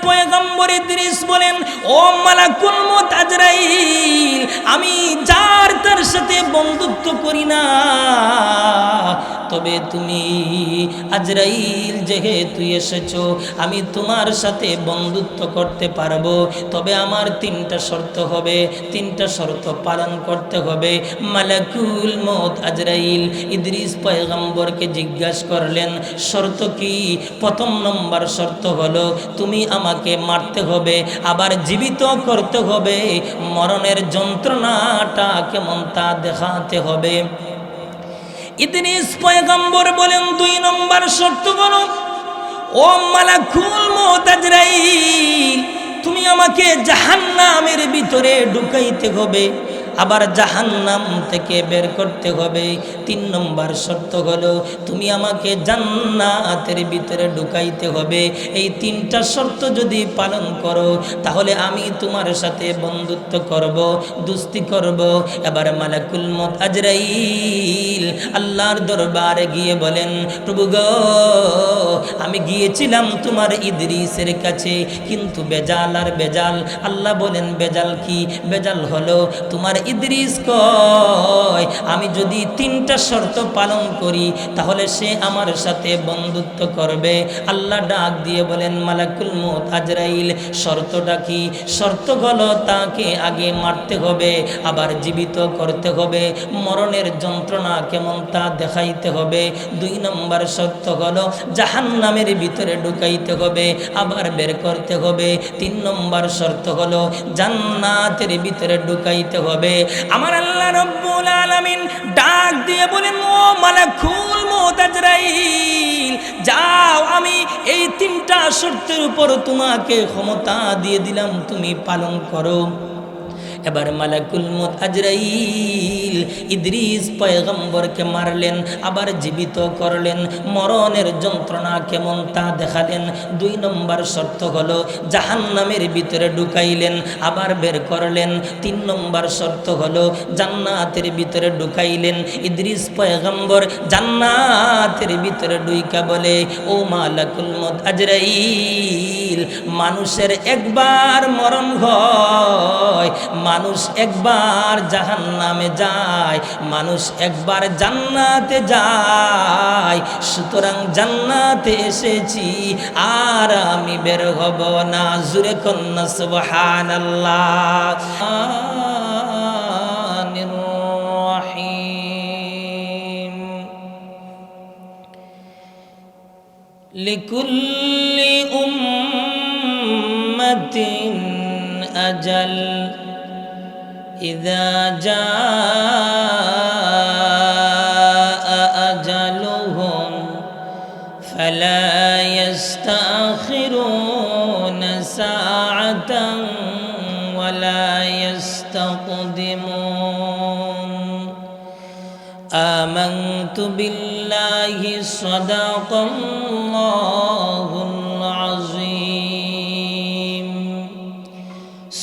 পয়গম্বর ইদ্রিস বলেন, ও মালাকুল মউত আজরাইল, আমি যার তার সাথে বন্ধুত্ব করি না, তবে তুমি আজরাইল যেহেতু এসেছো, আমি তোমার সাথে বন্ধুত্ব করতে পারবো, তবে আমার তিনটা শর্ত হবে, তিনটা শর্ত পালন করতে হবে। মালাকুল মউত আজরাইল ইদ্রিস পয়গম্বরকে জিজ্ঞাসা করলেন, শর্ত কি? প্রথম নম্বর শর্ত হলো, তুমি আমাকে মারতে হবে, আবার জীবিত করতে হবে, মরণের যন্ত্রণাটা কেমন তা দেখাতে হবে। ইদ্রিস পয়গম্বর বলেন, দুই নম্বর শর্ত হলো, ও মালাকুল মউত আজরাইল, তুমি আমাকে জাহান্নামের ভিতরে ঢুকাইতে হবে, আবার জাহান্নাম থেকে বের করতে হবে। তিন নম্বর শর্ত হলো, তুমি আমাকে জান্নাতের ভিতরে ঢুকাইতে হবে। এই তিনটা শর্ত যদি পালন করো, তাহলে আমি তোমার সাথে বন্ধুত্ব করব, দোস্তি করব। এবার মালাকুল মউত আজরাইল আল্লাহর দরবারে গিয়ে বলেন, প্রভু গো, আমি গিয়েছিলাম তোমার ইদ্রিসের কাছে, কিন্তু বেজাল আর বেজাল। আল্লাহ বলেন, বেজাল কি? বেজাল হলো তোমার ইদ্রিস কয়, আমি যদি তিনটা শর্ত পালন করি, তাহলে সে আমার সাথে বন্ধুত্ব করবে। আল্লাহ ডাক দিয়ে বলেন, মালাকুল মউত আজরাইল, শর্তটা কি? শর্ত হলো, তাকে আগে মারতে হবে, আবার জীবিত করতে হবে, মরণের যন্ত্রণা কেমন তা দেখাইতে হবে। দুই নম্বর শর্ত হলো, জাহান্নামের ভিতরে ঢুকাইতে হবে, আবার বের করতে হবে। তিন নম্বর শর্ত হলো, জান্নাতের ভিতরে ঢুকাইতে হবে। আমার আল্লাহ রব্বুল আলামিন ডাক দিয়ে বলেন, ও মালাকুল মউত আজরাইল, যাও, আমি এই তিনটা শর্তের উপর তোমাকে ক্ষমতা দিয়ে দিলাম, তুমি পালন করো। এবার মালাকুল মউত আজরাইল ইদ্রিস পয়গম্বরকে মারলেন, আবার জীবিত করলেন, মরণের যন্ত্রণা কেমন তা দেখালেন। দুই নম্বর শর্ত হলো, জাহান্নামের ভিতরে ঢুকাইলেন, আবার বের করলেন। তিন নম্বর শর্ত হলো, জান্নাতের ভিতরে ঢুকাইলেন। ইদ্রিস পয়গম্বর জান্নাতের ভিতরে ঢুইকা বলে, ও মালাকুল মউত আজরাইল, মানুষের একবার মরণ হয়, মানুষ একবার জাহান্নামে যায়, মানুষ একবার জান্নাতে যায়, সুতরাং জান্নাতে এসেছি, আর আমি বের হব না। জুরে কন্যা সুবহানাল্লাহ। লিকুল্লি উম্মাতিন আজাল إذا جاء أجلهم فلا يستأخرون ساعة ولا يستقدمون آمنت بالله صدق الله العظيم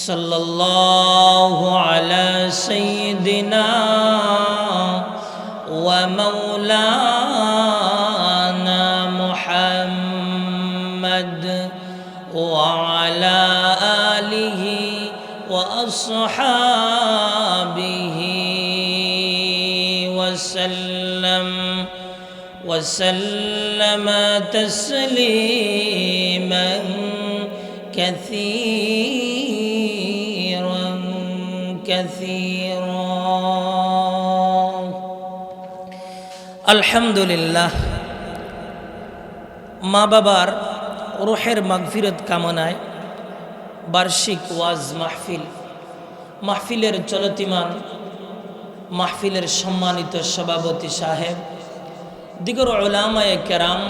صلى الله على سيدنا ومولانا محمد وعلى آله وأصحابه وسلم تسليما كثيرا আলহামদুলিল্লাহ। মা বাবার রুহের মাগফিরত কামনায় বার্ষিক ওয়াজ মাহফিলের চলতিমান মাহফিলের সম্মানিত সভাপতি সাহেব, দিগর উলামায়ে কেরাম,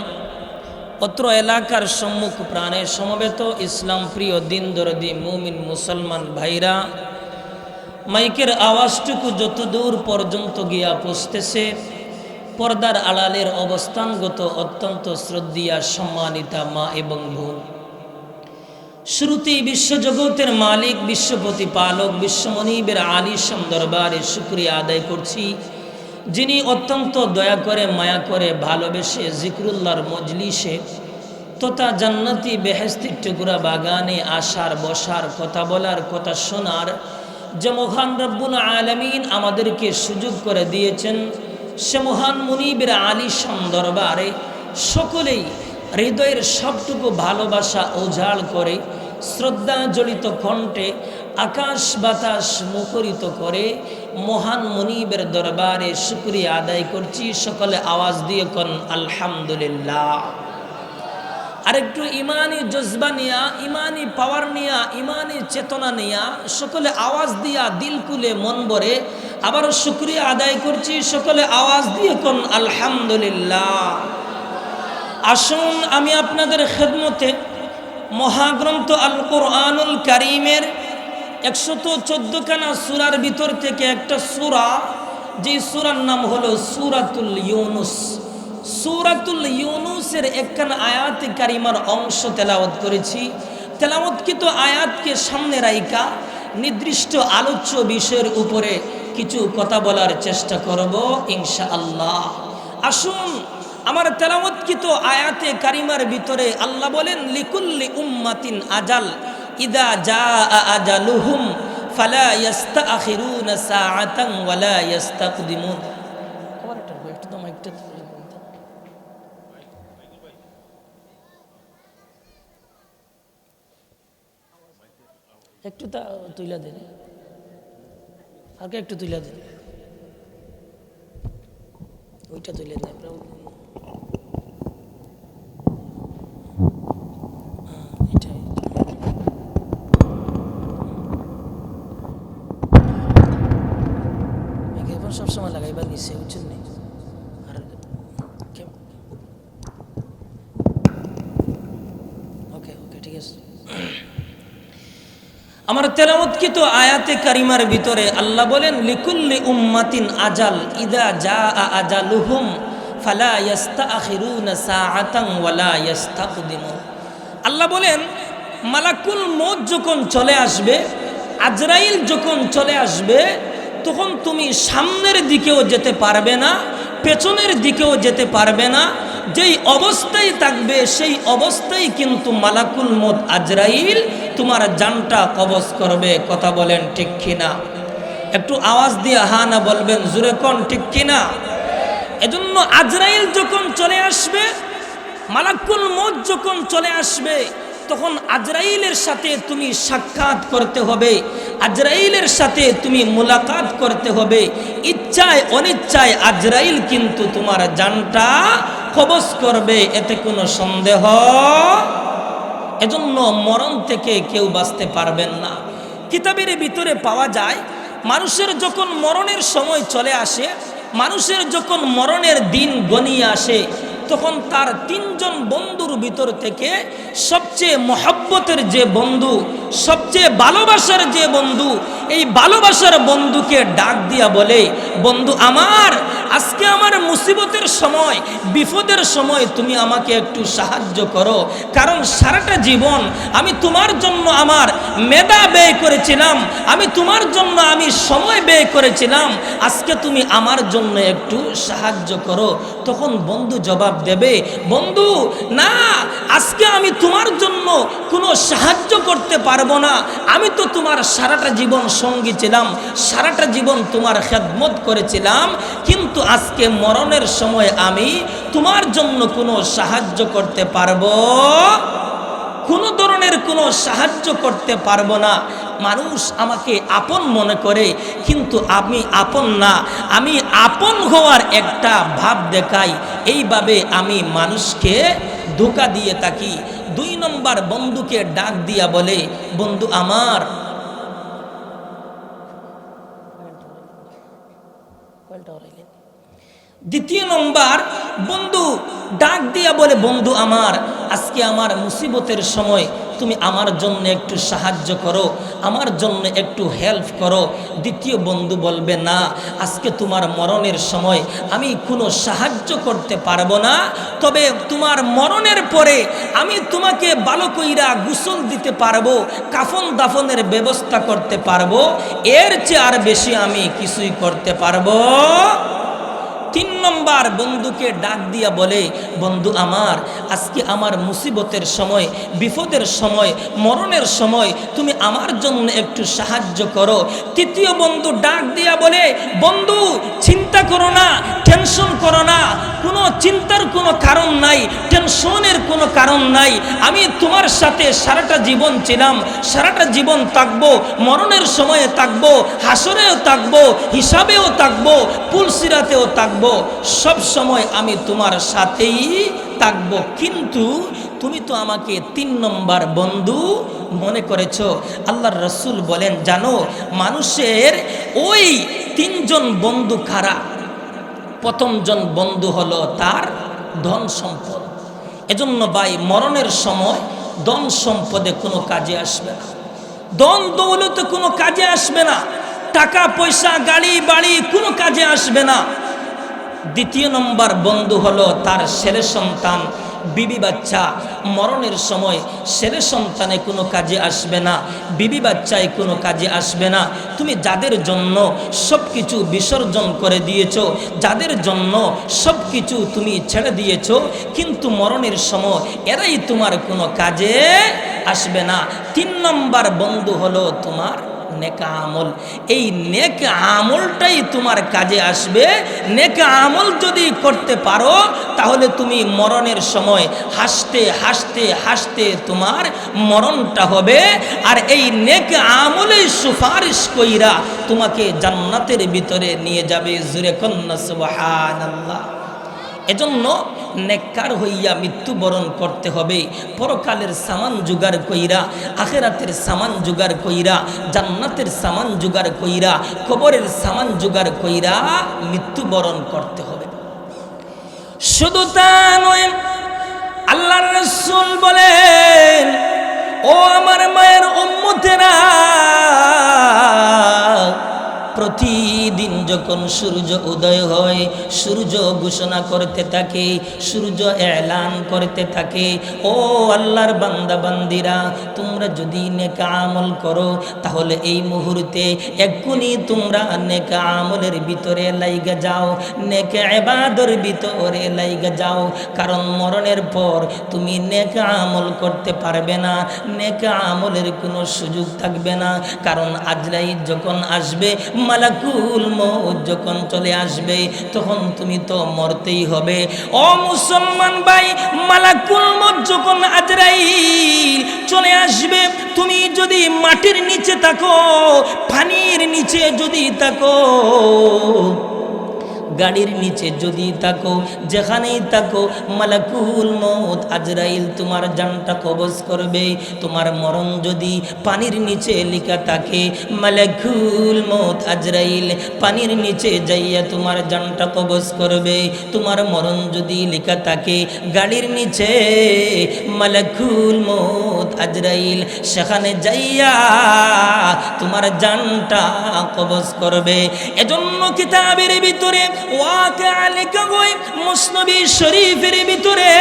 অত্র এলাকার সম্মুখ প্রাণে সমবেত ইসলাম প্রিয় দিন দরদি মুমিন মুসলমান ভাইরা, মাইকের আওয়াজটুকু যত দূর পর্যন্ত গিয়া পৌঁছতেছে, পর্দার আড়ালের অবস্থানগত অত্যন্ত শ্রদ্ধেয়া সম্মানিতা মা এবং বোন, শুরুতেই বিশ্বজগতের মালিক, বিশ্বপতি পালক, বিশ্বমনিবের আলিশান দরবারে শুকরিয়া আদায় করছি, যিনি অত্যন্ত দয়া করে, মায়া করে, ভালোবেসে জিকরুল্লাহর মজলিসে তথা জান্নাতি বেহেশতি টুকরা বাগানে আসার, বসার, কথা বলার, কথা শোনার যে মহান রব্বুল আলামিন আমাদেরকে সুযোগ করে দিয়েছেন, সে মহান মুনিবের আলিশান দরবারে সকলেই হৃদয়ের সবটুকু ভালোবাসা উজাড় করে শ্রদ্ধা জড়িত কণ্ঠে আকাশ বাতাস মুখরিত করে মহান মুনিবের দরবারে শুকরিয়া আদায় করছি। সকলে আওয়াজ দিয়ে কোন আলহামদুলিল্লাহ। আরেকটু ইমানি জজবা নিয়া, ইমানি পাওয়ার নিয়া, ইমানি চেতনা নিয়া সকলে আওয়াজ দিয়া দিল কুলে মন ভরে আবারও শুকরিয়া আদায় করছি। সকলে আওয়াজ দিয়ে কোন আলহামদুলিল্লাহ। আসুন আমি আপনাদের খেদমতে মহাগ্রন্থ আল কোরআনুল কারীমের 114 খানা সূরার ভিতর থেকে একটা সূরা, যে সূরার নাম হলো সূরাতুল ইউনুস। সূরাতুল ইউনুসের একখানা আয়াতে কারিমার অংশ তেলাওয়াত করেছি। তেলাওয়াতকৃত আয়াতকে সামনে রাইখা নির্দিষ্ট আলোচ্য বিষয়ের উপরে কিছু কথা বলার চেষ্টা করব ইনশাআল্লাহ। আসুন আমার তেলাওয়াতকৃত আয়াতে কারিমার ভিতরে আল্লাহ বলেন, লিকুল্লি উম্মাতিন আজাল ইদা জাআ আজালুহুম ফালা ইস্তাখিরুনা সাআতান ওয়ালা ইস্তাকদিমুন। একটু তো মাইকটা একটু তা তুইলা দেন, আর একটু তুইলা দেন, ওইটা তুইলে দেন। সবসময় লাগাইবার নিচে উচিত নেই। আর ওকে ওকে ঠিক আছে। আমার তেলাওয়াতকৃত আয়াতে কারিমার ভিতরে আল্লাহ বলেন, লিকুল্লি উম্মাতিন আজাল ইদা জাআ আজালুহুম ফালা ইস্তাখিরুনা সাআতান ওয়ালা ইস্তাকদিমুন। আল্লাহ বলেন, মালাকুল মউত যখন চলে আসবে, আজরাইল যখন চলে আসবে, তখন তুমি সামনের দিকেও যেতে পারবে না, পেছনের দিকেও যেতে পারবে না। যেই অবস্থায় থাকবে সেই অবস্থায় কিন্তু মালাকুল মউত আজরাইল তোমার জানটা কবজ করবে। কথা বলেন ঠিক কিনা? একটু আওয়াজ দিয়ে হা না বলবেন, জোরে কোন ঠিক কিনা? এজন্য আজরাইল যখন চলে আসবে, মালাকুল মউত যখন চলে আসবে, তখন আজরাইলের সাথে তুমি সাক্ষাৎ করতে হবে, আজরাইলের সাথে তুমি মুলাকাত করতে হবে। ইচ্ছায় অনিচ্ছায় আজরাইল কিন্তু তোমার জানটা কবজ করবে, এতে কোনো সন্দেহ। এজন্য মরণ থেকে কেউ বাঁচতে পারবেন না। কিতাবের ভিতরে পাওয়া যায়, মানুষের যখন মরণের সময় চলে আসে, মানুষের যখন মরণের দিন গনিয়ে আসে, তখন তার 3 জন বন্ধুর ভিতর থেকে সবচেয়ে মহব্বতের যে বন্ধু, সবচেয়ে ভালোবাসার যে বন্ধু, এই ভালোবাসার বন্ধুকে ডাক দিয়া বলে, বন্ধু আমার, আজকে আমার মুসিবতের সময়, বিপদের সময় তুমি আমাকে একটু সাহায্য করো। কারণ সারাটা জীবন আমি তোমার জন্য আমার মেধা ব্যয় করেছিলাম, আমি তোমার জন্য আমি সময় ব্যয় করেছিলাম, আজকে তুমি আমার জন্য একটু সাহায্য করো। তখন বন্ধু জবাব দেবে, বন্ধু না, আজকে আমি তোমার জন্য কোনো সাহায্য করতে পারবো না, আমি তো তোমার সারাটা জীবন সঙ্গী ছিলাম, সারাটা জীবন তোমার খেদমত করেছিলাম, কিন্তু আজকে মরণের সময় আমি তোমার জন্য কোনো সাহায্য করতে পারবো, কোনো ধরনের কোনো সাহায্য করতে পারবো না। মানুষ আমাকে আপন মনে করে, কিন্তু আমি আপন না, আমি আপন হওয়ার একটা ভাব দেখাই, এইভাবে আমি মানুষকে ধোঁকা দিয়ে থাকি। 2 নম্বর বন্ধুকে ডাক দিয়া বলে, বন্ধু আমার, দ্বিতীয় নম্বর বন্ধু ডাক দিয়া বলে, বন্ধু আমার, আজকে আমার মুসিবতের সময় তুমি আমার জন্য একটু সাহায্য করো, আমার জন্য একটু হেল্প করো। দ্বিতীয় বন্ধু বলবে, না, আজকে তোমার মরণের সময় আমি কোনো সাহায্য করতে পারবো না, তবে তোমার মরণের পরে আমি তোমাকে ভালো কইরা গোসল দিতে পারবো, কাফন দাফনের ব্যবস্থা করতে পারবো, এর চেয়ে আর বেশি আমি কিছুই করতে পারবো। তিন নম্বর বন্ধুকে ডাক দিয়া বলে, বন্ধু আমার, আজকে আমার মুসিবতের সময়, বিপদের সময়, মরণের সময় তুমি আমার জন্য একটু সাহায্য করো। তৃতীয় বন্ধু ডাক দিয়া বলে, বন্ধু চিন্তা করো না, টেনশন করো না, কোনো চিন্তার কোনো কারণ নাই, টেনশনের কোনো কারণ নাই। আমি তোমার সাথে সারাটা জীবন ছিলাম, সারাটা জীবন থাকবো, মরণের সময়ে থাকবো, হাসরেও থাকবো, হিসাবেও থাকবো, পুলসিরাতেও থাকবো, সব সময় আমি তোমার সাথেই থাকবো। কিন্তু তুমি তো আমাকে তিন নম্বর বন্ধু মনে করেছ। আল্লাহর রাসূল বলেন, জানো মানুষের ওই তিনজন বন্ধু কারা? প্রথম জন বন্ধু হলো তার ধন সম্পদ। এজন্য ভাই, মরণের সময় ধন সম্পদে কোনো কাজে আসবে না, ধন দৌলতে কোনো কাজে আসবে না, টাকা পয়সা গাড়ি বাড়ি কোনো কাজে আসবে না। দ্বিতীয় নম্বর বন্ধু হলো তার ছেলে সন্তান, বিবি বাচ্চা। মরণের সময় ছেলে সন্তানে কোনো কাজে আসবে না, বিবি বাচ্চায় কোনো কাজে আসবে না। তুমি যাদের জন্য সব কিছু বিসর্জন করে দিয়েছো, যাদের জন্য সব কিছু তুমি ছেড়ে দিয়েছো, কিন্তু মরণের সময় এরাই তোমার কোনো কাজে আসবে না। তিন নম্বর বন্ধু হলো তোমার নেক আমল। এই নেক আমলটাই তোমার কাজে আসবে। নেক আমল যদি করতে পারো তাহলে তুমি মরণের সময় হাসতে হাসতে হাসতে তোমার মরণটা হবে। আর এই নেক আমলেই সুপারিশ কইরা তোমাকে জান্নাতের ভিতরে নিয়ে যাবে। জোরে কন্না সুবহানাল্লাহ। এজন্য নেককার হইয়া মৃত্যুবরণ করতে হবে। পরকালের সামান জোগাড় কইরা, আখিরাতের সামান জোগাড় কইরা, জান্নাতের সামান জোগাড় কইরা, কবরের সামান জোগাড় কইরা মৃত্যুবরণ করতে হবে। শুধু তা নয়, আল্লাহর রাসূল বলেন, ও আমার মায়ের উম্মতেরা, প্রতিদিন যখন সূর্য উদয় হয়, সূর্য ঘোষণা করতে থাকে, সূর্য এলান করতে থাকে, ও আল্লাহর বান্দা বান্দিরা, তোমরা যদি নেক আমল করো তাহলে এই মুহূর্তে এক্ষুনি তোমরা নেক আমলের ভিতরে লাইগা যাও, নেক ইবাদতের ভিতরে লাইগা যাও। কারণ মরণের পর তুমি নেক আমল করতে পারবে না, নেক আমলের কোনো সুযোগ থাকবে না। কারণ আজরাইল যখন আসবে, মালাকুল মউত যখন চলে আসবে, তখন তুমি তো মরতেই হবে। ও মুসলমান ভাই, মালাকুল মউত যখন আজরাইল চলে আসবে, তুমি যদি মাটির নিচে থাকো, পানির নিচে যদি থাকো, গাড়ির নিচে যদি থাকো, যেখানেই থাকো, মালাকুল মউত আজরাইল তোমার জানটা কবজ করবে। তোমার মরণ যদি পানির নিচে লেখা থাকে, মালাকুল মউত আজরাইল পানির নিচে যাইয়া তোমার জানটা কবজ করবে। তোমার মরণ যদি লেখা থাকে গাড়ির নিচে, মালাকুল মউত আজরাইল সেখানে যাইয়া তোমার জানটা কবজ করবে। এজন্য কিতাবের ভিতরে ওয়াকিয়া লেখা হয়, মুসনবী শরীফের ভিতরে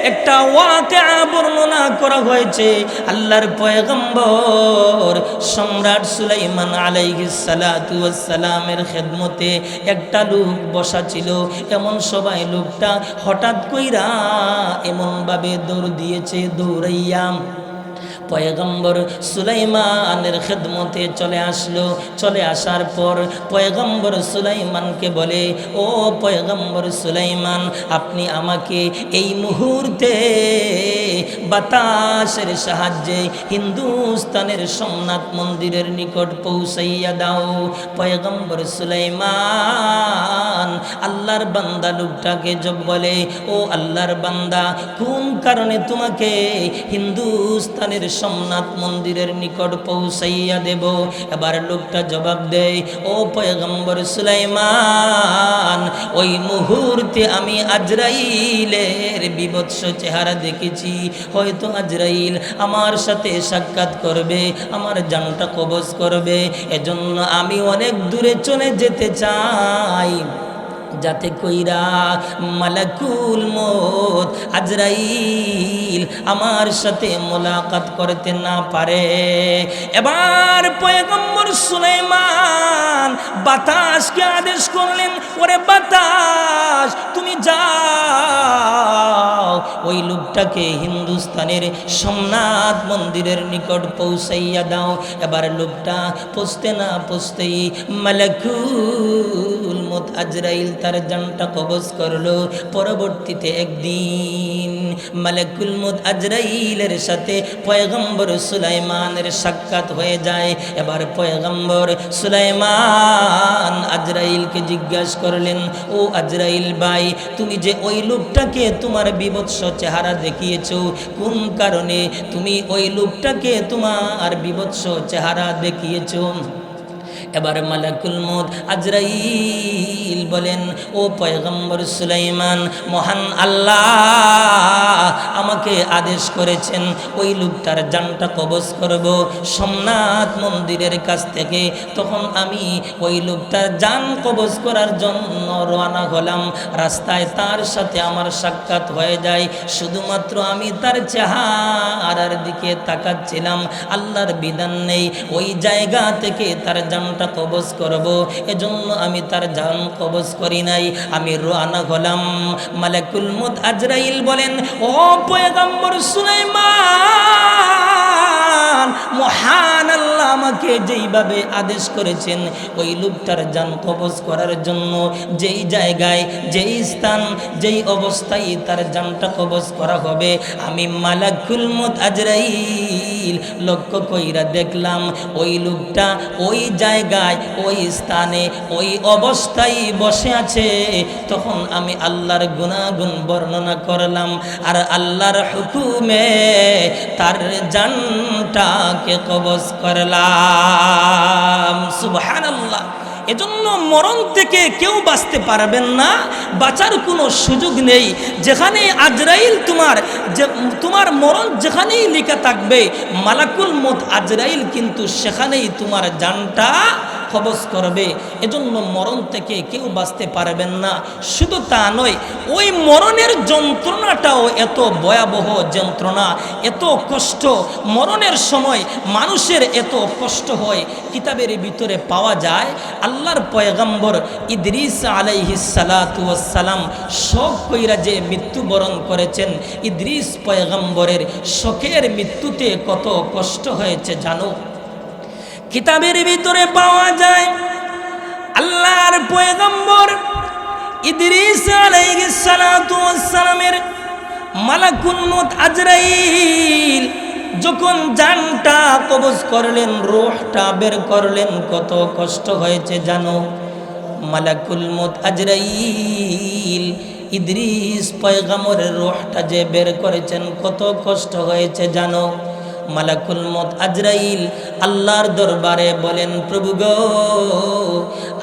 একটা ওয়াকিয়া বর্ণনা করা হয়েছে। আল্লাহর পয়গম্বর সম্রাট সুলাইমান আলাইহিস সালাতু ওয়াস সালামের খেদমতে একটা লোক বসা ছিল। এমন সবাই লোকটা হঠাৎ কইরা এমনভাবে দৌড় দিয়েছে, দৌড়াইয়া পয়গম্বর সুলাইমানের খেদমতে চলে আসলো। চলে আসার পর পয়গম্বর সুলাইমানকে বলে, ও পয়গম্বর সুলাইমান, আপনি আমাকে এই মুহূর্তে বাতাসের সাহায্যে হিন্দুস্তানের সোমনাথ মন্দিরের নিকট পৌঁছাইয়া দাও। পয়গম্বর সুলাইমান আল্লাহর বান্দা লোকটাকে জব বলে, ও আল্লাহর বান্দা, কোন কারণে তোমাকে হিন্দুস্তানের সোমনাথ মন্দিরের নিকট পৌঁছাইয়া দেব? এবার লোকটা জবাব দেয়, ও পয়গম্বর সুলাইমান, ওই মুহূর্তে আমি আজরাইলের বিভৎস চেহারা দেখেছি। হয়তো আজরাইল আমার সাথে সাক্ষাৎ করবে, আমার জানটা কবজ করবে। এজন্য আমি অনেক দূরে চলে যেতে চাই। যাতে কইরা মালাকুল মউত আজরাইল আমার সাথে মোলাকাত করতে না পারে। এবার পয়গম্বর সুলাইমান বাতাসকে আদেশ করলেন, ওরে বাতাস তুমি যাও, ওই লোকটাকে হিন্দুস্তানের সোমনাথ মন্দিরের নিকট পৌঁছাইয়া দাও। এবার লোকটা পৌঁছতে না পৌঁছতেই মালাকুল মউত আজরাইল তার জানটা কবজ করলো। পরবর্তীতে একদিন মালাকুল মউত আজরাইলের সাথে পয়গম্বর সুলাইমানের সাক্ষাৎ হয়ে যায়। এবার পয়গম্বর সুলাইমান আজরাইলকে জিজ্ঞাসা করলেন, ও আজরাইল ভাই, তুমি যে ওই লোকটাকে তোমার বিভৎস চেহারা দেখিয়েছো, কোন কারণে তুমি ওই লোকটাকে তোমার বিভৎস চেহারা দেখিয়েছো? এবার মালাকুল মউত আজরাইল বলেন, ও পয়গম্বর সুলাইমান, মহান আল্লাহ আমাকে আদেশ করেছেন ওই লোকটার জানটা কবজ করব সোমনাথ মন্দিরের কাছ থেকে। তখন আমি ওই লোকটার জান কবজ করার জন্য রওনা হলাম। রাস্তায় তার সাথে আমার সাক্ষাৎ হয়ে যায়। শুধুমাত্র আমি তার চেহারার দিকে তাকাচ্ছিলাম, আল্লাহর বিধান নেই ওই জায়গা থেকে তার জানটা কবজ করব, এজন্য আমি তার জান কবজ করি নাই, আমি রওনা হলাম। মালাকুল মউত আজরাইল বলেন, ও পয়গম্বর সুলাইমান, মহান আল্লাহ আমাকে যেইভাবে আদেশ করেছেন ওই লোকটার জান কবজ করার জন্য, যেই জায়গায়, যেই স্থান, যেই অবস্থায় তার জানটা কবজ করা হবে, আমি মালাকুল মউত আজরাইল লক্ষ্য কইরা দেখলাম ওই লোকটা ওই জায়গায়, ওই স্থানে, ওই অবস্থায় বসে আছে। তখন আমি আল্লাহর গুণাগুণ বর্ণনা করলাম, আর আল্লাহর হুকুমে তার জানটাকে কবজ করলাম। সুবহানাল্লাহ। এজন্য মরণ থেকে কেউ বাঁচতে পারবেন না, বাঁচার কোনো সুযোগ নেই। যেখানে আজরাইল তোমার মরণ যেখানেই লেখা থাকবে, মালাকুল মউত আজরাইল কিন্তু সেখানেই তোমার জানটা কবজ করবে। এজন্য মরণ থেকে কেউ বাঁচতে পারবেন না। শুধু তা নয়, ওই মরণের যন্ত্রণাটাও এত ভয়াবহ যন্ত্রণা, এত কষ্ট। মরণের সময় মানুষের এত কষ্ট হয়, কিতাবের ভিতরে পাওয়া যায় আল্লাহর পয়গম্বর ইদ্রিস আলাইহিস সালাতু ওয়াস সালাম শোক কইরা যে মৃত্যুবরণ করেছেন, ইদ্রিস পয়গম্বরের শোকের মৃত্যুতে কত কষ্ট হয়েছে জানো? কিতাবের ভিতরে পাওয়া যায় আল্লাহর পয়গম্বর ইদ্রিস আলাইহিস সালাতু ওয়াস সালামের মালাকুল মউত আজরাইল যখন জানটা কবজ করলেন, রূহটা বের করলেন, কত কষ্ট হয়েছে জানো? মালাকুল মউত আজরাইল ইদ্রিস পয়গম্বরের রূহটা যে বের করেছেন, কত কষ্ট হয়েছে জানো? মালাকুল মউত আজরাইল আল্লাহর দরবারে বলেন, প্রভু গো,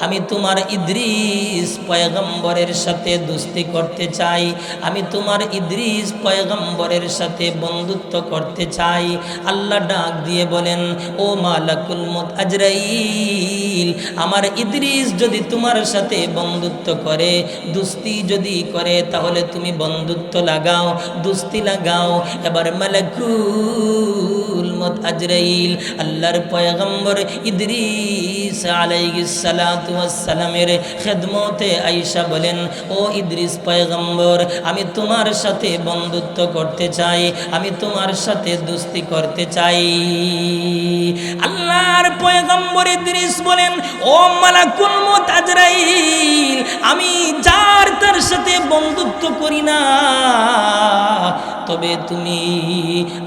আমি তোমার ইদ্রিস পয়গম্বরের সাথে দোস্তি করতে চাই, আমি তোমার ইদ্রিস পয়গম্বরের সাথে বন্ধুত্ব করতে চাই। আল্লাহ ডাক দিয়ে বলেন, ও মালাকুল মউত আজরাইল, আমার ইদ্রিস যদি তোমার সাথে বন্ধুত্ব করে, দোস্তি যদি করে, তাহলে তুমি বন্ধুত্ব লাগাও, দোস্তি লাগাও। এবার মালাকুল মউত আজরাইল আল্লাহর পয়গম্বর ইদ্রিস আলাইহিস সালাতু ওয়াস সালামের খেদমতে আয়েশা বলেন, ও ইদ্রিস পয়গম্বর, আমি তোমার সাথে বন্ধুত্ব করতে চাই, আমি তোমার সাথে দোস্তি করতে চাই। আল্লাহর পয়গম্বর ইদ্রিস বলেন, ও মালাকুল মউত আজরাইল, আমি যার তার সাথে বন্ধুত্ব করি না, তবে তুমি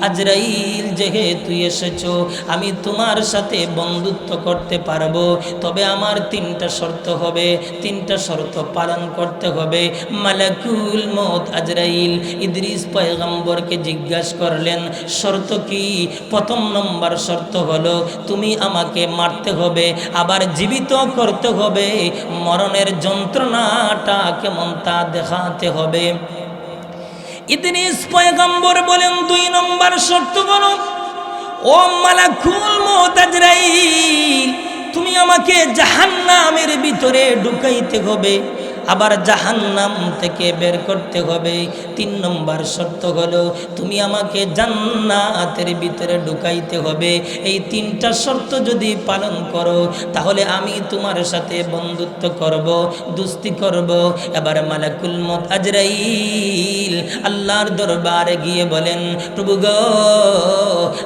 আজরাইল যেহেতু এসেছো, আমি তোমার সাথে বন্ধুত্ব করতে পারবো, তবে আমার তিনটা শর্ত হবে, তিনটা শর্ত পালন করতে হবে। মালাকুল মউত আজরাইল ইদ্রিস পয়গম্বরকে জিজ্ঞাসা করলেন, শর্ত কি? প্রথম নম্বর শর্ত হলো, তুমি আমাকে মারতে হবে, আবার জীবিত করতে হবে, মরণের যন্ত্রণাটা কেমন তা দেখাতে হবে। ইদ্রিস পয়গম্বর বলেন, দুই নম্বর শর্ত হলো, ও মালাকুল মউত আজরাইল, তুমি আমাকে জাহান্নামের ভিতরে ঢুকাইতে হবে, আবার জাহান্নাম থেকে বের করতে হবে। 3 নম্বর শর্ত হলো তুমি আমাকে জান্নাতের ভিতরে ঢুকাইতে হবে। এই 3টা শর্ত যদি পালন করো তাহলে আমি তোমার সাথে বন্ধুত্ব করব, দোস্তি করব। এবার মালাকুল মউত আজরাইল আল্লাহর দরবারে গিয়ে বলেন, প্রভু গো,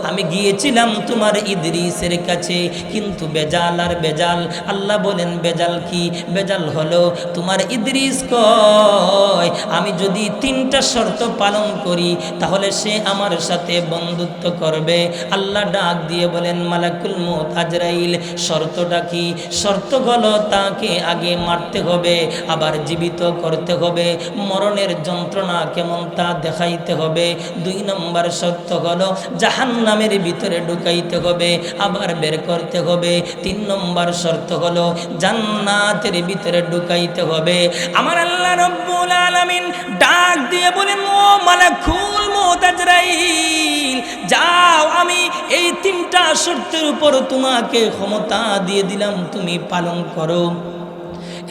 আমি গিয়েছিলাম তোমার ইদ্রিসের কাছে, কিন্তু বেজাল আর বেজাল। আল্লাহ বলেন, বেজাল কি? বেজাল হলো তোমার ইদ্রিস কয় আমি যদি 3টা শর্ত পালন করি তাহলে সে আমার সাথে বন্ধুত্ব করবে। আল্লাহ ডাক দিয়ে বলেন, মালাকুল মউত আজরাইল, শর্তটা কি? শর্ত হলো তাকে আগে মারতে হবে, আবার জীবিত করতে হবে, মরণের যন্ত্রণা কেমন তা দেখাইতে হবে। 2 নম্বর শর্ত হলো জাহান্নামের ভিতরে ঢুকাইতে হবে, আবার বের করতে হবে। 3 নম্বর শর্ত হলো জান্নাতের ভিতরে ঢুকাইতে হবে। আমার আল্লাহ রব্বুল আলামিন ডাক দিয়ে বলেন, ও মালাকুল মউত আজরাইল, যাও, আমি এই 3টা শর্তের উপর তোমাকে ক্ষমতা দিয়ে দিলাম, তুমি পালন করো।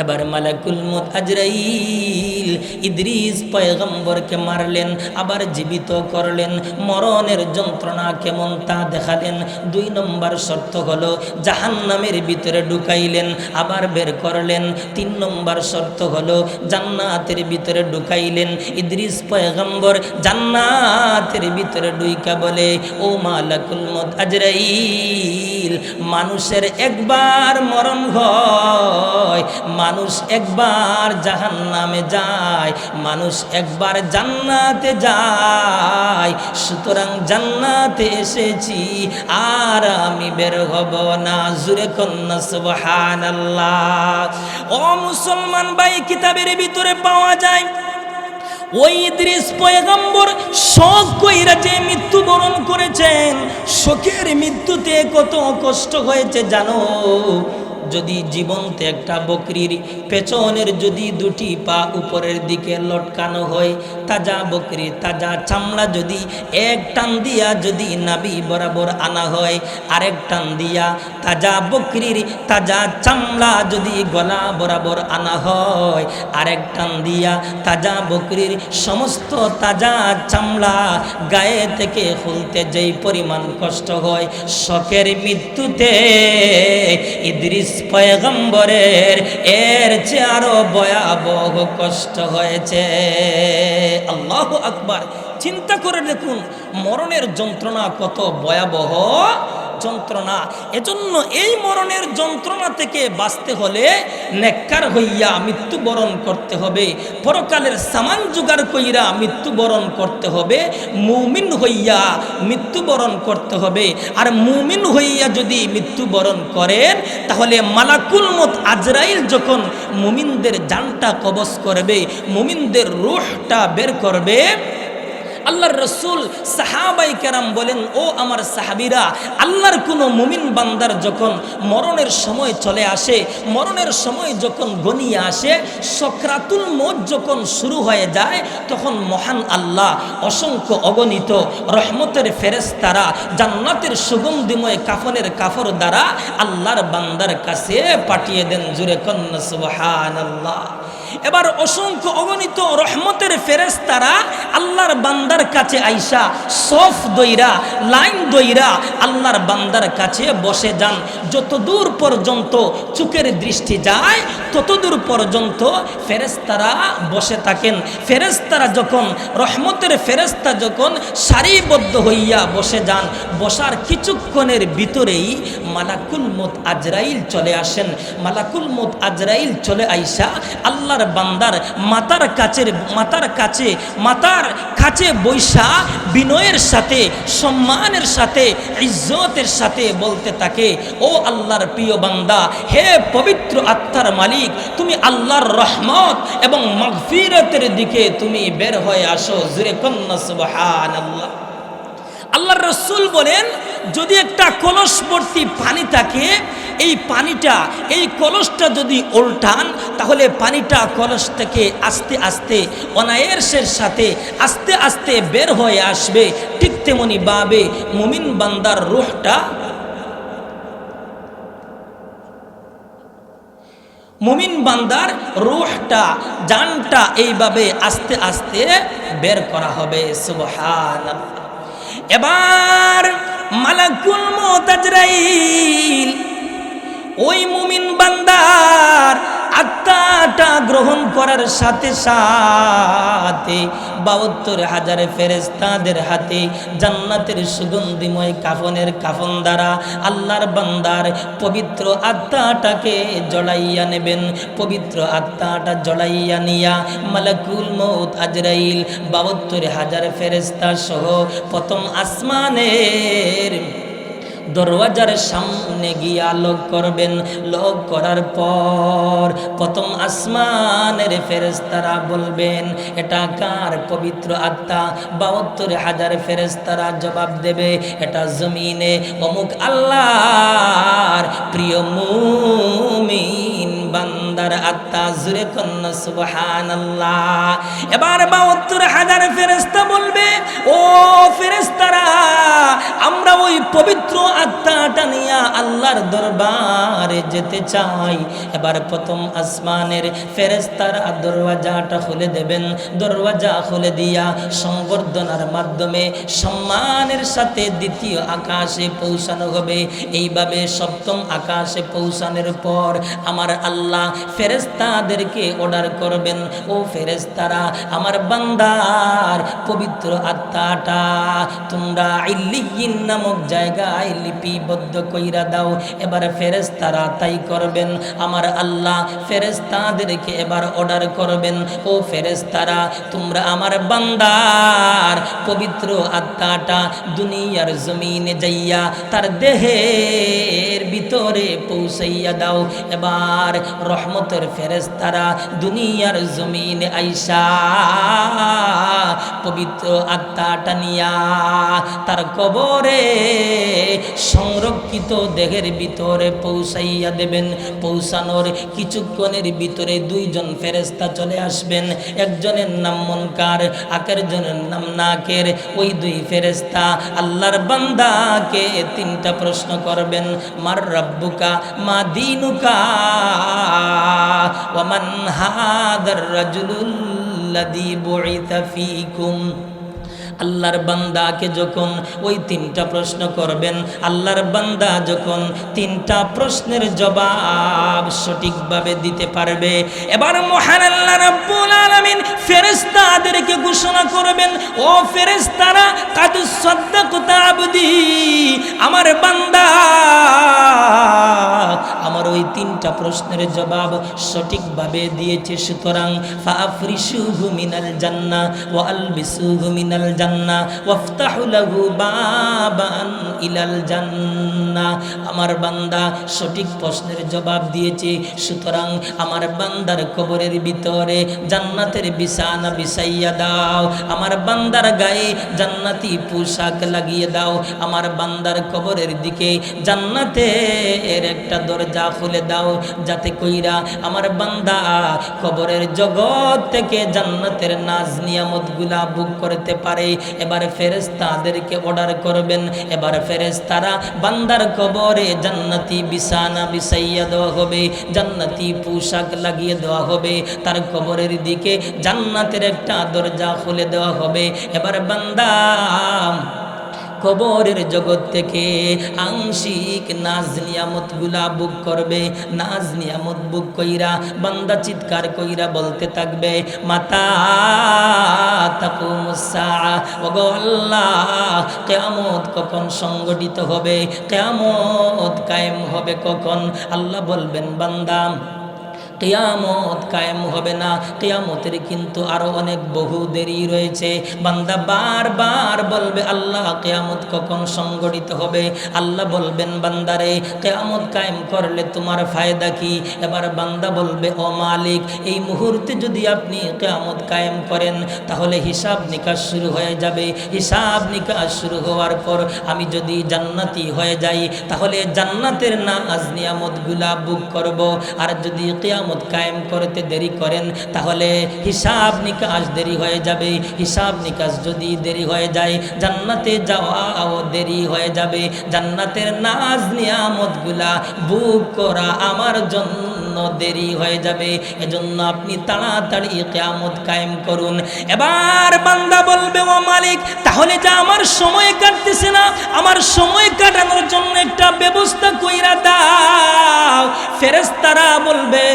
এবার মালাকুল মউত আজরাইল ইদ্রিস পয়গম্বরকে মারলেন, আবার জীবিত করলেন, মরণের যন্ত্রণা কেমন তা দেখালেন। 2 নম্বর শর্ত হলো জাহান্নামের ভিতরে ঢুকাইলেন, আবার বের করলেন। 3 নম্বর শর্ত হলো জান্নাতের ভিতরে ঢুকাইলেন। ইদ্রিস পয়গম্বর জান্নাতের ভিতরে ঢুইকা বলে, ও মালাকুল মউত আজরাইল, মানুষের একবার মরণ হয়, মানুষ একবার জাহান্নামে যায়, মানুষ একবার জান্নাতে যায়। সুতরাং জান্নাতে এসেছি, আর আমি বের হব না। জুরে কন্না সুবহানাল্লাহ। ও মুসলমান ভাই, কিতাবের ভিতরে পাওয়া যায় ওই ইদ্রিস পয়গম্বর শোক কইরা যে মৃত্যুবরণ করেছেন, শোকের মৃত্যুতে কত কষ্ট হয়েছে জানো? যদি জীবন্ত একটা বকরির পেছনের যদি 2টি পা উপরের দিকে লটকানো হয়, তাজা বকরির তাজা চামড়া যদি এক টান দিয়া যদি নাভি বরাবর আনা হয়, আরেক টান দিয়া তাজা বকরির তাজা চামড়া যদি গলা বরাবর আনা হয়, আরেক টান দিয়া তাজা বকরির সমস্ত তাজা চামড়া গায়ে থেকে খুলতে যেই পরিমাণ কষ্ট হয়, শোকের মৃত্যুতে ইদ্রিস পয়গম্বরের এর চেয়ে আরো ভয়াবহ কষ্ট হয়েছে। আল্লাহু আকবার। চিন্তা করে দেখুন মরণের যন্ত্রণা কত ভয়াবহ যন্ত্রণা। এজন্য এই মরণের যন্ত্রণা থেকে বাঁচতে হলে নেককার হইয়া মৃত্যুবরণ করতে হবে, পরকালের সামান জোগাড় কইরা মৃত্যুবরণ করতে হবে, মুমিন হইয়া মৃত্যুবরণ করতে হবে। আর মুমিন হইয়া যদি মৃত্যুবরণ করেন তাহলে মালাকুল মউত আজরাইল যখন মুমিনদের জানটা কবজ করবে, মুমিনদের রূহটা বের করবে, আল্লাহর রসুল সাহাবাই কেরাম বলেন, ও আমার সাহাবীরা, আল্লাহর কোনো মুমিন বান্দার যখন মরণের সময় চলে আসে, মরণের সময় যখন ঘনিয়ে আসে, সকরাতুল মউত যখন শুরু হয়ে যায়, তখন মহান আল্লাহ অসংখ্য অগণিত রহমতের ফেরেশতারা জান্নাতের সুগন্ধিময় কাফনের কাপড় দ্বারা আল্লাহর বান্দার কাছে পাঠিয়ে দেন। জুরে কন্না সুবহানাল্লাহ। এবার অসংখ্য অগণিত রহমতের ফেরেশতারা আল্লাহর বান্দার কাছে আইসা সফ দইরা, লাইন দইরা আল্লাহর বান্দার কাছে বসে যান। যতদূর পর্যন্ত চোখের দৃষ্টি যায় ততদূর পর্যন্ত ফেরেশতারা বসে থাকেন। ফেরেশতারা যখন রহমতের ফেরেশতা যখন সারিবদ্ধ হইয়া বসে যান, বসার কিছুক্ষণের ভিতরেই মালাকুল মউত আজরাইল চলে আসেন। মালাকুল মউত আজরাইল চলে আইসা আল্লাহর বান্দার মাথার কাছে বৈশা বিনয়ের সাথে, সম্মানের সাথে, ইজ্জতের সাথে বলতে থাকে, ও আল্লাহর প্রিয় বান্দা, হে পবিত্র আত্মার মালিক, তুমি আল্লাহর রহমত এবং মাগফিরাতের দিকে তুমি বের হয়ে আসো। জুরে কন্না সুবহানাল্লাহ। আল্লাহর রাসূল বলেন, যদি একটা কলস ভর্তি পানি থাকে, এই পানিটা, এই কলসটা যদি উল্টান, তাহলে পানিটা কলস থেকে আস্তে আস্তে অনায়াসের সাথে আস্তে আস্তে বের হয়ে আসবে। ঠিক তেমনি ভাবে মুমিন বান্দার রূহটা মুমিন বান্দার রূহটা, জানটা এইভাবে আস্তে আস্তে বের করা হবে। সুবহানাল্লাহ। এবার মালাকুল মউত আজরাইল ওই মুমিন বান্দার আত্মাটা গ্রহণ করার সাথে সাথে ৭২,০০০ ফেরেশতাদের হাতে জান্নাতের সুগন্ধিময় কাফনের কাফন দ্বারা আল্লাহর বান্দার পবিত্র আত্মাটাকে জড়াইয়া নেবেন। পবিত্র আত্মাটা জড়াইয়া নিয়া মালাকুল মউত আজরাইল ৭২,০০০ ফেরেশতা সহ প্রথম আসমানের দরওয়াজার সামনে গিয়া লক করবেন। লক করার পর প্রথম আসমানের ফেরেশতারা বলবেন, এটা কার পবিত্র আত্মা? ৭২,০০০ ফেরেশতারা জবাব দেবে, এটা জমিনে অমুক আল্লাহর প্রিয় মুমিন বান্দার আত্মা। জুরে কন্না সুবহানাল্লাহ। এবার ৭২,০০০ ফেরেশতা বলবে, ও ফেরেশতারা, আমরা ওই পবিত্র আত্মাটা নিয়ে আল্লাহর দরবারে যেতে চাই। এবার প্রথম আসমানের ফেরেশতারা দরওয়াজাটা খুলে দেবেন। দরওয়াজা খুলে দিয়া সংবর্ধনার মাধ্যমে সম্মানের সাথে দ্বিতীয় আকাশে পৌঁছানো হবে। এইভাবে সপ্তম আকাশে পৌঁছানোর পর আমার আল্লাহ ফেরেশতাদেরকে অর্ডার করবেন, ও ফেরেশতারা, আমার বান্দার পবিত্র আত্মাটা তোমরা ইল্লিয়িন নামক জায়গায় লিপিবদ্ধ কইরা দাও। এবার ফেরেশতারা তাই করবেন। আমার আল্লাহ ফেরেশতাদেরকে এবার অর্ডার করবেন, ও ফেরেশতারা, তোমরা আমার বান্দার পবিত্র আত্মাটা দুনিয়ার জমিনে যাইয়া তার দেহের ভিতরে পৌঁছাইয়া দাও। এবার রহমতের ফেরেশতারা দুনিয়ার জমিনে আইসা পবিত্র আত্মাটা নিয়া তার কবরে সংরক্ষিত দেহের ভিতরে পৌঁছাইয়া দেবেন। পৌঁছানোর কিছুক্ষণের ভিতরে দুইজন ফেরেশতা চলে আসবেন। একজনের নাম মুনকার, আরেকজনের নাম নাকির। ওই দুই ফেরেশতা আল্লাহর বান্দাকে তিনটা প্রশ্ন করবেন, মার রাব্বুকা, মা দীনুকা, ওয়া মান হাদার রাজুলুল্লাযী বুইসা ফীকুম। আল্লাহর বান্দাকে যখন ওই তিনটা প্রশ্ন করবেন, আল্লাহর বান্দা যখন তিনটা প্রশ্নের জবাব সঠিকভাবে দিতে পারবে, এবার মহান আল্লাহ রাব্বুল আলামিন ফেরেশতাদেরকে ঘোষণা করবেন, ও ফেরেশতারা, কাদ সাদ্দাকতা আবদি, আমার বান্দা আমার ওই তিনটা প্রশ্নের জবাব সঠিকভাবে দিয়েছে। সুতরাং ফাফরিশুহু মিনাল জান্নাহ ওয়া আলবিসুহু মিনাল জান্নাহ ওয়াফতাহু লাহু বাবান ইলাল জান্নাহ। আমার বান্দা সঠিক প্রশ্নের জবাব দিয়েছে, সুতরাং আমার বান্দার কবরের ভিতরে জান্নাতের বিছানা বিছাইয়া দাও। আমার বান্দার গায়ে জান্নাতি পোশাক লাগিয়ে দাও। আমার বান্দার কবরের দিকে জান্নাতের একটা দরজা খুলে দাও, যাতে কইরা আমার বান্দা কবরের জগৎ থেকে জান্নাতের নাজ নিয়ামতগুলা ভোগ করতে পারে। এবার ফেরেশতাদেরকে অর্ডার করবেন। এবার ফেরেশতারা বান্দার কবরে জান্নাতি বিছানা বিছাইয়া দেওয়া হবে, জান্নাতি পোশাক লাগিয়ে দেওয়া হবে, তার কবরের দিকে জান্নাতের একটা দরজা খুলে দেওয়া হবে। এবার বান্দা কবরের জগৎ থেকে আংশিক নাজ নিয়ামত গুলা ভোগ করবে। নাজ নিয়ামত ভোগ কইরা বান্দা চিৎকার কইরা বলতে থাকবে, মাতা তাকুমুস সাআ, ওগো আল্লাহ, কিয়ামত কখন সংগঠিত হবে, কিয়ামত কায়েম হবে কখন? আল্লাহ বলবেন, বান্দা, কিয়ামত কায়েম হবে না, কিয়ামতের কিন্তু আরো অনেক বহু দেরি রয়েছে। বান্দা বারবার বলবে, আল্লাহ কিয়ামত কখন সংগঠিত হবে? আল্লাহ বলবেন, বান্দারে, কিয়ামত কায়েম করলে তোমার ফায়দা কি? এবার বান্দা বলবে, ও মালিক, এই মুহূর্তে যদি আপনি কিয়ামত কায়েম করেন তাহলে হিসাব নিকাশ শুরু হয়ে যাবে। হিসাব নিকাশ শুরু হওয়ার পর আমি যদি জান্নাতি হয়ে যাই তাহলে জান্নাতের নাজ নিয়ামতগুলা ভোগ করব। আর যদি কিয়ামত কায়েম করতে দেরি করেন তাহলে হিসাব নিকাশ দেরি হয়ে যাবে। হিসাব নিকাশ যদি দেরি হয়ে যায় জান্নাতে যাওয়াও দেরি হয়ে যাবে। জান্নাতের নাজ নিয়ামতগুলা ভোগ করা আমার জন্য দেরি হয়ে যাবে। এজন্য আপনি তাড়াতাড়ি কিয়ামত কায়েম করুন। এবার বান্দা বলবে, ও মালিক, তাহলে যা আমার সময় কাটতেছে না, আমার সময় কাটানোর জন্য একটা ব্যবস্থা কইরা দাও। ফেরেশতারা বলবে,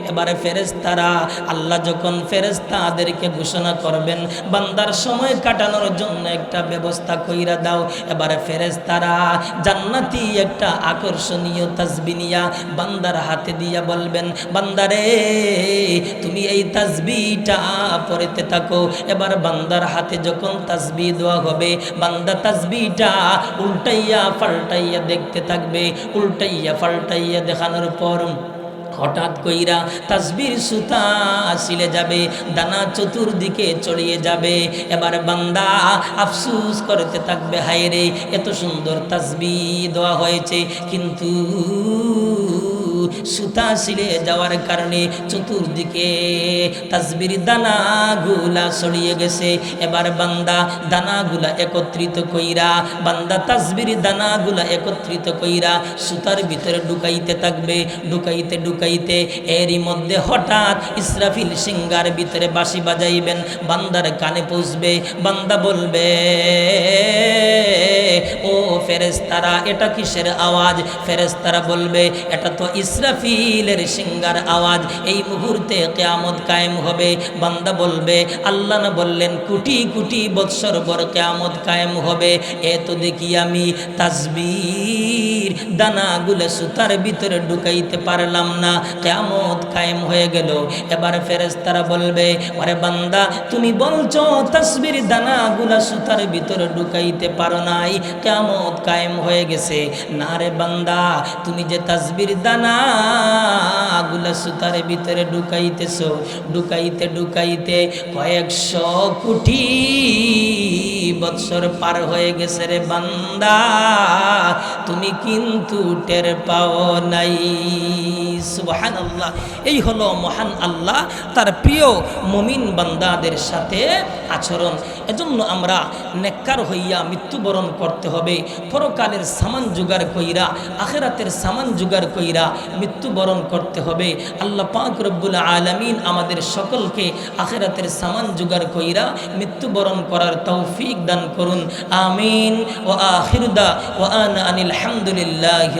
এবারে ফেরেশতারা, আল্লাহ যখন ফেরেশতাদেরকে ঘোষণা করবেন বান্দার সময় কাটানোর জন্য একটা ব্যবস্থা কইরা দাও, এবারে ফেরেশতারা জান্নাতি একটা আকর্ষণীয় তাসবিহ নিয়া বান্দার হাতে দিয়া বলবেন, বান্দারে তুমি এই তাসবিহটা পড়তে থাকো। এবার বান্দার হাতে যখন তাসবিহ দেওয়া হবে, বান্দা তাসবিহটা উল্টাইয়া পাল্টাইয়া দেখতে থাকবে। উল্টাইয়া পাল্টাইয়া দেখানোর পর হঠাৎ কইরা তাসবির সুতা আসিলে যাবে, দানা চতুর্দিকে ছড়িয়ে যাবে। এবার বান্দা আফসুস করতে থাকবে, হায় রে, এত সুন্দর তাসবিহ দেওয়া হয়েছে, কিন্তু সুতা ছিলে যাওয়ার কারণে চতুর্দিকে তাসবির দানাগুলা ছড়িয়ে গেছে। এবার বান্দা দানাগুলা একত্রিত কইরা, বান্দা তাসবির দানাগুলা একত্রিত কইরা সুতার ভিতরে ঢুকাইতে থাকবে। ঢুকাইতে ঢুকাইতে এরই মধ্যে হঠাৎ ইসরাফিল সিংহার ভিতরে বাঁশি বাজাইবেন, বান্দার কানে পৌঁছবে। বান্দা বলবে, ও ফেরেশতারা, এটা কিসের আওয়াজ? ফেরেশতারা বলবে, এটা তো ইসরাফিলের সিংহার আওয়াজ, এই মুহূর্তে কিয়ামত কায়েম হবে। বান্দা বলবে, আল্লাহ না বললেন কোটি কোটি বৎসর পর কিয়ামত কায়েম হবে? এ তো দেখি আমি তাসবির দানাগুলো সুতার ভিতরে ঢুকাইতে পারলাম না, কিয়ামত কায়েম হয়ে গেল। এবার ফেরেশতারা বলবে, আরে বান্দা, তুমি বলছো তাসবির দানাগুলা সুতার ভিতরে ঢুকাইতে পারো নাই, কিয়ামত কায়েম হয়ে গেছে। না রে বান্দা, তুমি যে তাসবির দানাগুলা সুতার ভিতরে ঢুকাইতেছো, ঢুকাইতে ঢুকাইতে কয়েকশো কোটি বৎসর পার হয়ে গেছে রে বান্দা, তুমি কিন্তু টের পাও নাই। সুবহানাল্লাহ। এই হলো মহান আল্লাহ তার প্রিয় মুমিন বান্দাদের সাথে আচরণ। এজন্য আমরা নেককার হইয়া মৃত্যুবরণ করতে হবে। পরকালের সামান জোগাড় কইরা, আখিরাতের সামান জোগাড় কইরা মৃত্যুবরণ করতে হবে। আল্লাহ পাক রব্বুল আলামিন আমাদের সকলকে আখিরাতের সামান জোগাড় কইরা মৃত্যুবরণ করার তৌফিক দান করুন। আমিন। ওয়া আখিরু দাওয়ানা আনিল হামদুলিল্লাহি।